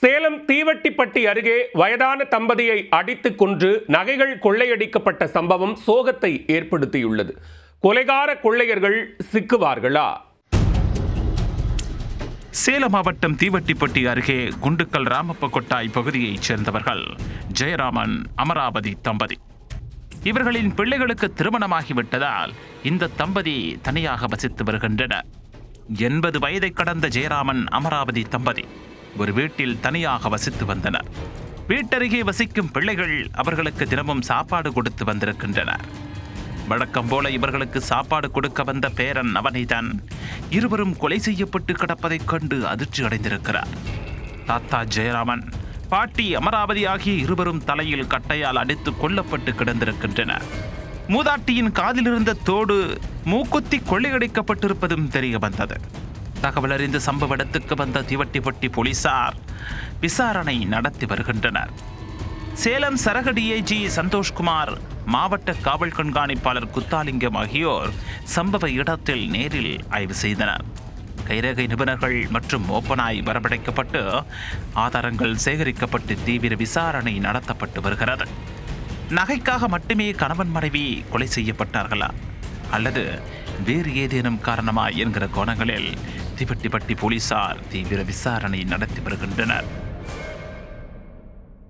சேலம் தீவட்டிப்பட்டி அருகே வயதான தம்பதியை அடித்துக் கொன்று நகைகள் கொள்ளையடிக்கப்பட்ட சம்பவம் சோகத்தை ஏற்படுத்தியுள்ளது. கொலைகார கொள்ளையர்கள் சிக்குவார்களா? சேலம் மாவட்டம் தீவட்டிப்பட்டி அருகே குண்டுக்கல் ராமப்ப கொட்டாய் பகுதியைச் சேர்ந்தவர்கள் ஜெயராமன், அமராவதி தம்பதி. இவர்களின் பிள்ளைகளுக்கு திருமணமாகிவிட்டதால் இந்த தம்பதி தனியாக வசித்து வருகின்றனர். 80 வயதை கடந்த ஜெயராமன், அமராவதி தம்பதி ஒரு வீட்டில் தனியாக வசித்து வந்தனர். வீட்டருகே வசிக்கும் பிள்ளைகள் அவர்களுக்கு தினமும் சாப்பாடு கொடுத்து வந்திருக்கின்றனர். வழக்கம் போல இவர்களுக்கு சாப்பாடு கொடுக்க வந்த பேரன் நவநீதன் இருவரும் கொலை செய்யப்பட்டு கிடப்பதைக் கண்டு அதிர்ச்சி அடைந்திருக்கிறார். தாத்தா ஜெயராமன், பாட்டி அமராவதி ஆகிய இருவரும் தலையில் கட்டையால் அடித்து கொல்லப்பட்டு கிடந்திருக்கின்றனர். மூதாட்டியின் காதில் இருந்த தோடு மூக்குத்தி கொள்ளையடிக்கப்பட்டிருப்பதும் தெரிய வந்தது. தகவல் அறிந்து சம்பவ இடத்துக்கு வந்த தீவட்டிப்பட்டி போலீசார் விசாரணை நடத்தி வருகின்றனர். சேலம் சரக டிஐஜி சந்தோஷ்குமார், மாவட்ட காவல் கண்காணிப்பாளர் குத்தாலிங்கம் ஆகியோர் சம்பவ இடத்தில் நேரில் ஆய்வு செய்தனர். கைரேகை நிபுணர்கள் மற்றும் மோப்பனாய் வரவழைக்கப்பட்டு ஆதாரங்கள் சேகரிக்கப்பட்டு தீவிர விசாரணை நடத்தப்பட்டு வருகிறது. நகைக்காக மட்டுமே கணவன் மனைவி கொலை செய்யப்பட்டார்களா அல்லது வேறு ஏதேனும் காரணமா என்கிற கோணங்களில் தீவட்டிப்பட்டி போலீசார் தீவிர விசாரணை நடத்தி வருகின்றனர்.